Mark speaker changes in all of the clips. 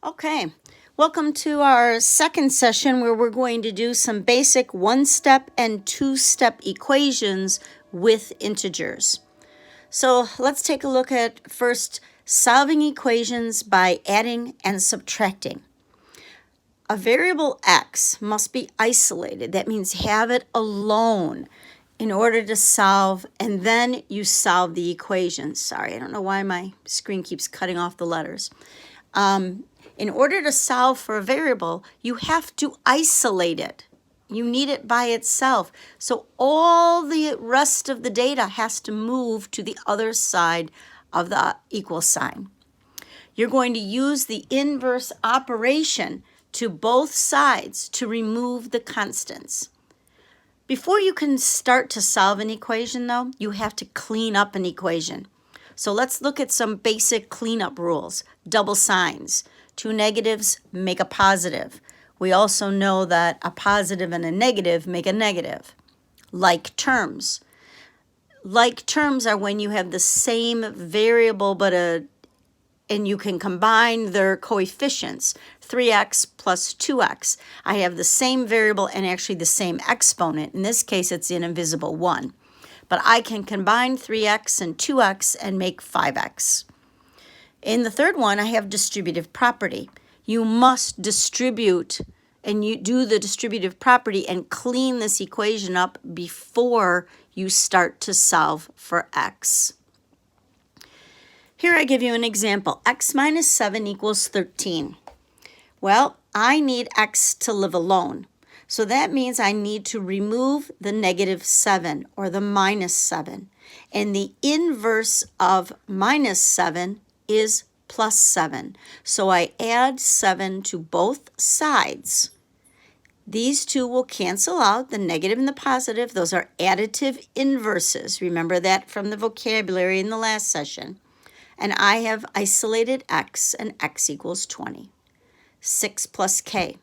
Speaker 1: Okay, welcome to our second session where we're going to do some basic one-step and two-step equations with integers. So let's take a look at first solving equations by adding and subtracting. A variable x must be isolated. That means have it alone in order to solve, and then you solve the equation. Sorry, I don't know why my screen keeps cutting off the letters. In order to solve for a variable, you have to isolate it. You need it by itself. So all the rest of the data has to move to the other side of the equal sign. You're going to use the inverse operation to both sides to remove the constants. Before you can start to solve an equation, though, you have to clean up an equation. So let's look at some basic cleanup rules. Double signs. Two negatives make a positive. We also know that a positive and a negative make a negative. Like terms. Like terms are when you have the same variable and you can combine their coefficients. 3x plus 2x. I have the same variable and actually the same exponent. In this case, it's an invisible 1. But I can combine 3x and 2x and make 5x. In the third one, I have distributive property. You must distribute, and you do the distributive property and clean this equation up before you start to solve for x. Here I give you an example. X minus 7 equals 13. Well, I need x to live alone. So that means I need to remove the negative 7 or the minus 7. And the inverse of minus 7 is plus 7. So I add 7 to both sides. These two will cancel out, the negative and the positive. Those are additive inverses. Remember that from the vocabulary in the last session. And I have isolated x, and x equals 20. 6 plus k.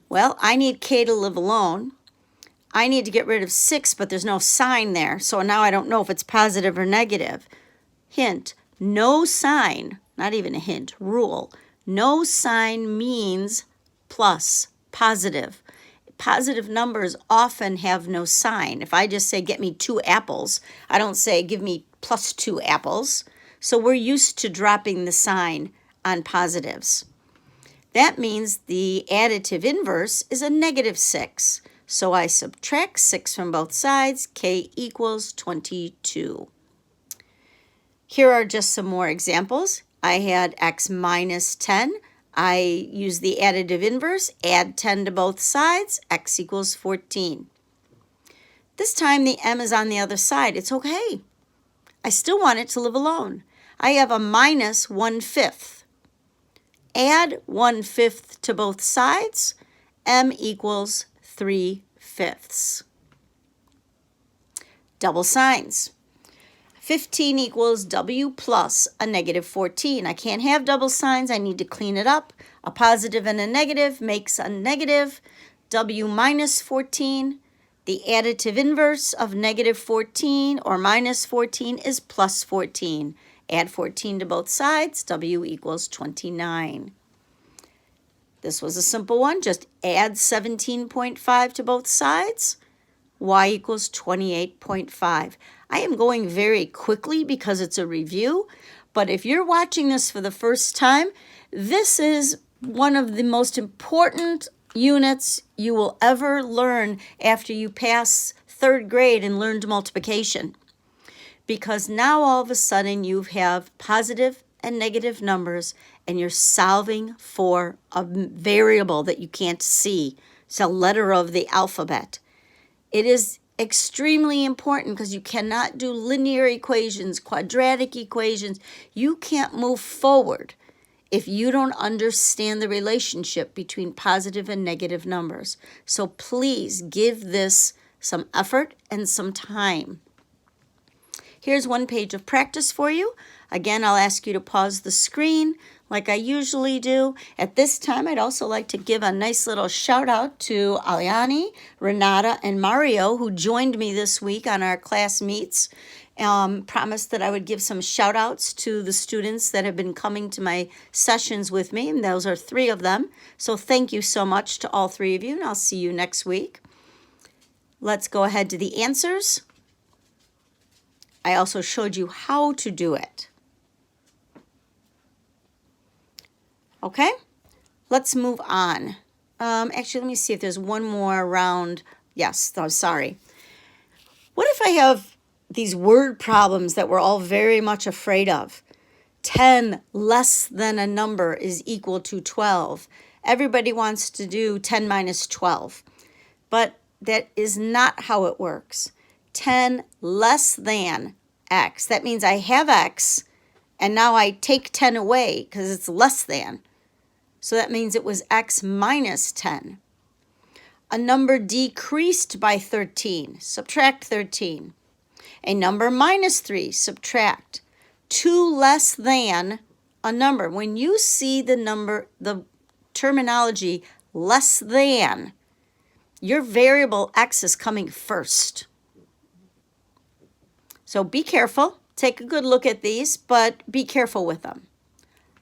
Speaker 1: Well, I need k to live alone. I need to get rid of 6, but there's no sign there. So now I don't know if it's positive or negative. Hint, no sign, not even a hint, rule. No sign means plus, positive. Positive numbers often have no sign. If I just say, get me 2 apples, I don't say, give me plus 2 apples. So we're used to dropping the sign on positives. That means the additive inverse is a negative 6. So I subtract 6 from both sides. K equals 22. Here are just some more examples. I had x minus 10. I use the additive inverse, add 10 to both sides. X equals 14. This time the m is on the other side. It's okay. I still want it to live alone. I have a minus 1/5. Add 1/5 to both sides. M equals 3/5. Double signs. 15 equals W plus a negative 14. I can't have double signs. I need to clean it up. A positive and a negative makes a negative. W minus 14. The additive inverse of negative 14 or minus 14 is plus 14. Add 14 to both sides. W equals 29. This was a simple one. Just add 17.5 to both sides. Y equals 28.5. I am going very quickly because it's a review, but if you're watching this for the first time, this is one of the most important units you will ever learn after you pass 3rd grade and learned multiplication. Because now all of a sudden you have positive and negative numbers and you're solving for a variable that you can't see. It's a letter of the alphabet. It is extremely important because you cannot do linear equations, quadratic equations. You can't move forward if you don't understand the relationship between positive and negative numbers. So please give this some effort and some time. Here's one page of practice for you. Again, I'll ask you to pause the screen like I usually do. At this time, I'd also like to give a nice little shout out to Aliani, Renata, and Mario, who joined me this week on our class meets. Promised that I would give some shout outs to the students that have been coming to my sessions with me, and those are 3 of them. So thank you so much to all 3 of you, and I'll see you next week. Let's go ahead to the answers. I also showed you how to do it. Okay, let's move on. Actually, let me see if there's one more round. Yes, oh, sorry. What if I have these word problems that we're all very much afraid of? 10 less than a number is equal to 12. Everybody wants to do 10 minus 12, but that is not how it works. 10 less than x. That means I have x, and now I take 10 away because it's less than. So that means it was x minus 10. A number decreased by 13, subtract 13. A number minus 3, subtract. 2 less than a number. When you see the number, the terminology less than, your variable x is coming first. So be careful. Take a good look at these, but be careful with them.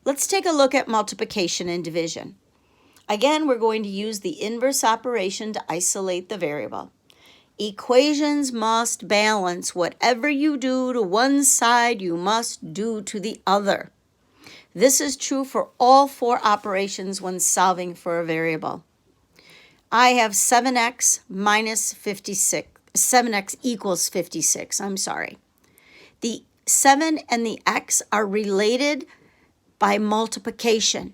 Speaker 1: Let's take a look at multiplication and division. Again, we're going to use the inverse operation to isolate the variable. Equations must balance. Whatever you do to one side, you must do to the other. This is true for all 4 operations when solving for a variable. I have 7x minus 56. 7x equals 56. I'm sorry. The 7 and the x are related by multiplication.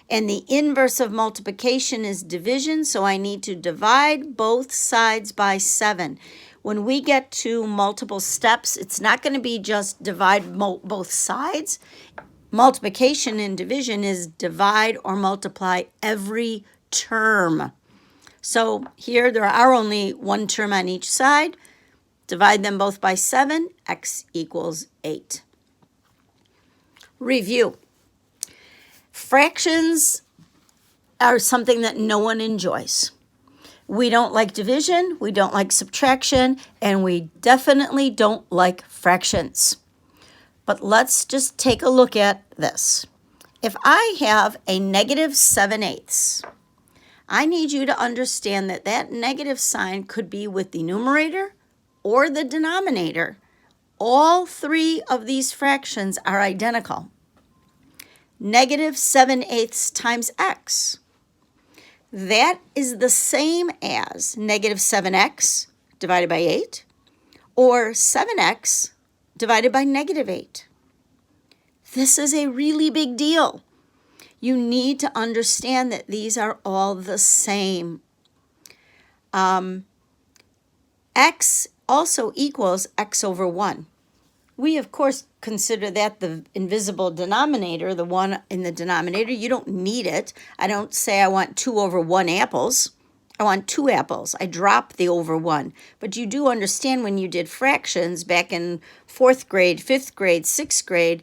Speaker 1: And the inverse of multiplication is division, so I need to divide both sides by 7. When we get to multiple steps, it's not going to be just divide both sides. Multiplication and division is divide or multiply every term. So here there are only 1 term on each side. Divide them both by 7, x equals 8. Review. Fractions are something that no one enjoys. We don't like division, we don't like subtraction, and we definitely don't like fractions. But let's just take a look at this. If I have a negative 7/8, I need you to understand that that negative sign could be with the numerator or the denominator. All 3 of these fractions are identical. Negative 7/8 times x. That is the same as negative 7x divided by 8 or 7x divided by negative 8. This is a really big deal. You need to understand that these are all the same. X also equals x over 1. We, of course, consider that the invisible denominator, the 1 in the denominator. You don't need it. I don't say I want 2 over 1 apples. I want 2 apples. I drop the over 1. But you do understand when you did fractions back in 4th grade, 5th grade, 6th grade,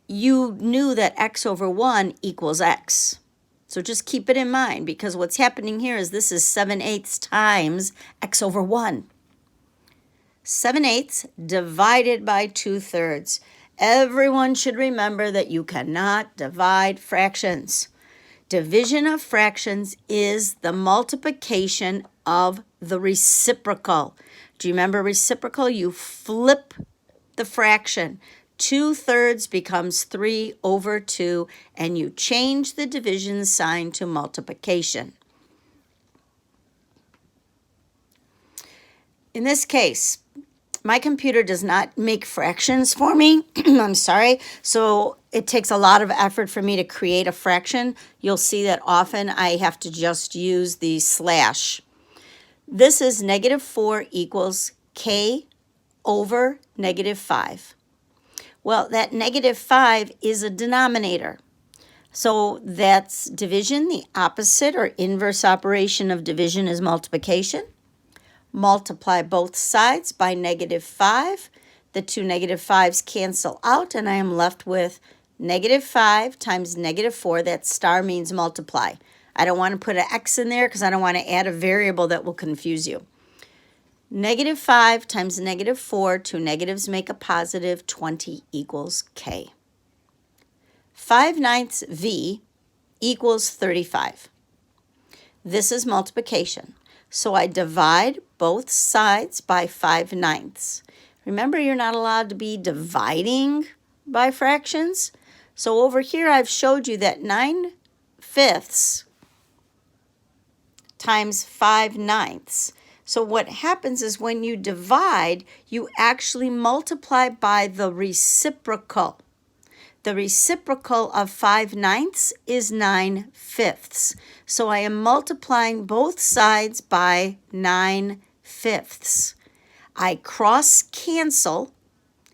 Speaker 1: you knew that x over 1 equals x. So just keep it in mind, because what's happening here is this is 7/8 times x over 1. 7/8 divided by 2/3. Everyone should remember that you cannot divide fractions. Division of fractions is the multiplication of the reciprocal. Do you remember reciprocal? You flip the fraction. 2/3 becomes 3 over 2, and you change the division sign to multiplication. In this case, my computer does not make fractions for me. I'm sorry. So it takes a lot of effort for me to create a fraction. You'll see that often I have to just use the slash. This is negative 4 equals k over negative 5. Well, that negative 5 is a denominator. So that's division. The opposite or inverse operation of division is multiplication. Multiply both sides by negative 5. The 2 negative 5's cancel out, and I am left with negative 5 times negative 4. That star means multiply. I don't want to put an x in there because I don't want to add a variable that will confuse you. Negative 5 times negative 4, two negatives make a positive, 20 equals K. 5/9 V equals 35. This is multiplication. So I divide both sides by 5/9. Remember, you're not allowed to be dividing by fractions. So over here, I've showed you that 9/5 times 5/9. So what happens is when you divide, you actually multiply by the reciprocal. The reciprocal of 5/9 is 9/5. So I am multiplying both sides by 9/5. I cross cancel.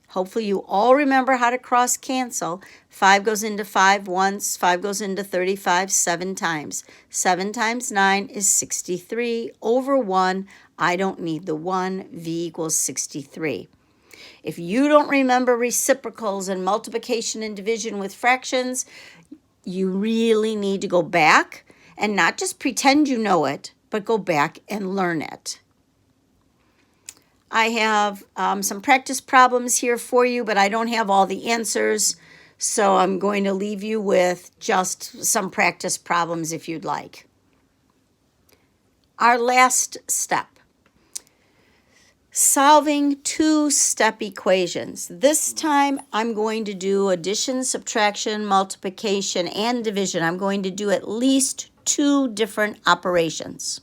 Speaker 1: Hopefully you all remember how to cross cancel. 5 goes into 5 once, 5 goes into 35 7 times. 7 times 9 is 63 over 1. I don't need the 1. V equals 63. If you don't remember reciprocals and multiplication and division with fractions, you really need to go back and not just pretend you know it, but go back and learn it. I have some practice problems here for you, but I don't have all the answers, so I'm going to leave you with just some practice problems if you'd like. Our last step. Solving two-step equations. This time I'm going to do addition, subtraction, multiplication, and division. I'm going to do at least 2 different operations.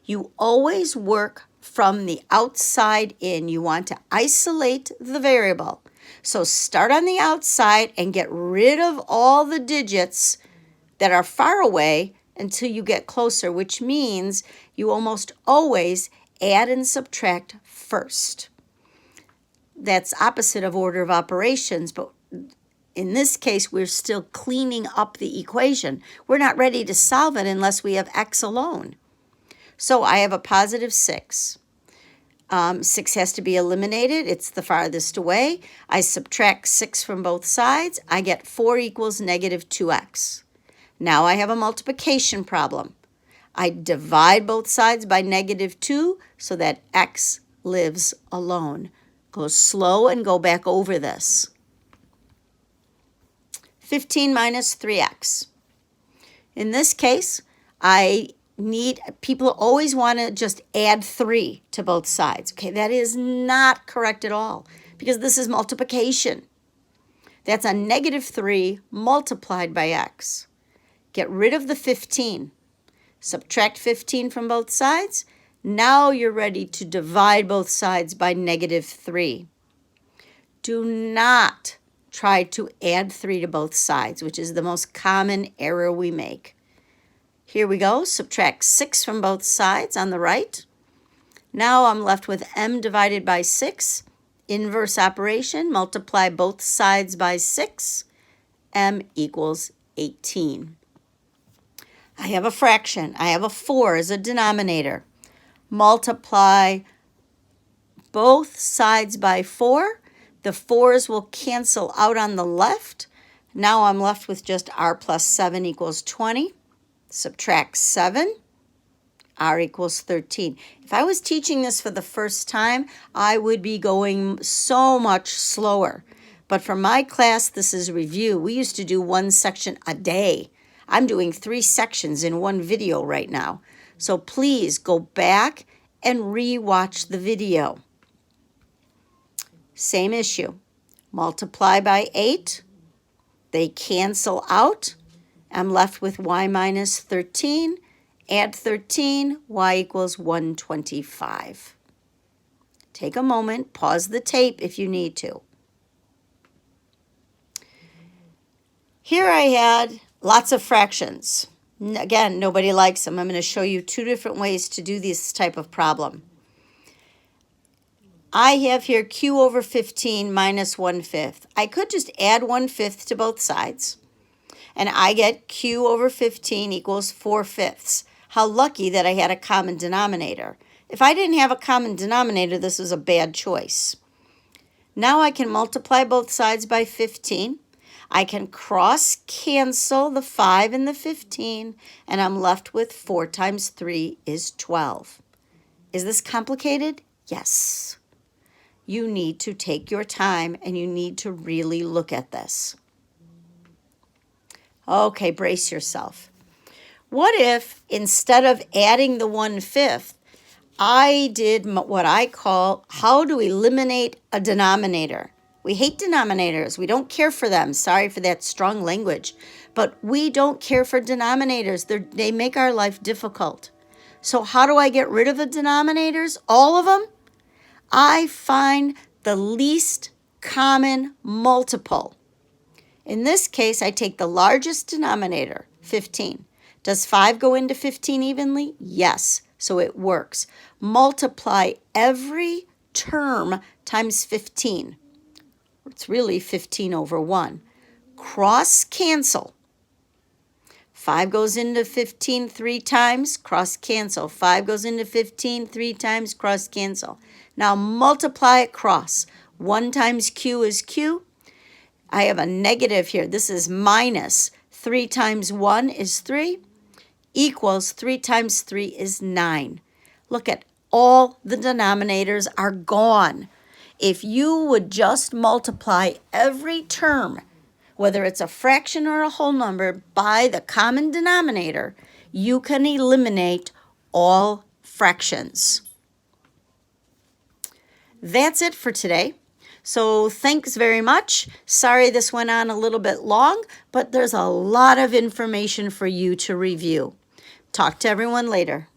Speaker 1: You always work from the outside in. You want to isolate the variable. So start on the outside and get rid of all the digits that are far away until you get closer, which means you almost always add and subtract first. That's opposite of order of operations, but in this case, we're still cleaning up the equation. We're not ready to solve it unless we have x alone. So I have a positive 6. 6 has to be eliminated. It's the farthest away. I subtract 6 from both sides. I get 4 equals negative 2x. Now I have a multiplication problem. I divide both sides by negative 2 so that x lives alone. Go slow and go back over this. 15 minus 3x. In this case, people always want to just add 3 to both sides. Okay, that is not correct at all because this is multiplication. That's a negative 3 multiplied by x. Get rid of the 15. Subtract 15 from both sides. Now you're ready to divide both sides by negative 3. Do not try to add 3 to both sides, which is the most common error we make. Here we go. Subtract 6 from both sides on the right. Now I'm left with m divided by 6. Inverse operation. Multiply both sides by 6. M equals 18. I have a fraction. I have a 4 as a denominator. Multiply both sides by 4. The 4's will cancel out on the left. Now I'm left with just r plus 7 equals 20. Subtract 7. R equals 13. If I was teaching this for the first time, I would be going so much slower. But for my class, this is review. We used to do 1 section a day. I'm doing 3 sections in one video right now. So please go back and re-watch the video. Same issue. Multiply by 8. They cancel out. I'm left with y minus 13. Add 13, y equals 125. Take a moment, pause the tape if you need to. Here I had lots of fractions. Again, nobody likes them. I'm going to show you 2 different ways to do this type of problem. I have here q over 15 minus 1/5. I could just add 1/5 to both sides, and I get q over 15 equals 4/5. How lucky that I had a common denominator. If I didn't have a common denominator, this was a bad choice. Now I can multiply both sides by 15. I can cross cancel the 5 and the 15, and I'm left with 4 times 3 is 12. Is this complicated? Yes. You need to take your time and you need to really look at this. Okay, brace yourself. What if instead of adding the 1/5, I did what I call how to eliminate a denominator. We hate denominators. We don't care for them. Sorry for that strong language. But we don't care for denominators. They make our life difficult. So how do I get rid of the denominators? All of them? I find the least common multiple. In this case, I take the largest denominator, 15. Does 5 go into 15 evenly? Yes, so it works. Multiply every term times 15. It's really 15 over 1. Cross cancel. 5 goes into 15 3 times, cross cancel. 5 goes into 15 3 times, cross cancel. Now multiply it cross. 1 times q is q. I have a negative here. This is minus 3 times 1 is 3 equals 3 times 3 is 9. Look at all the denominators are gone. If you would just multiply every term, whether it's a fraction or a whole number, by the common denominator, you can eliminate all fractions. That's it for today. So thanks very much. Sorry this went on a little bit long, but there's a lot of information for you to review. Talk to everyone later.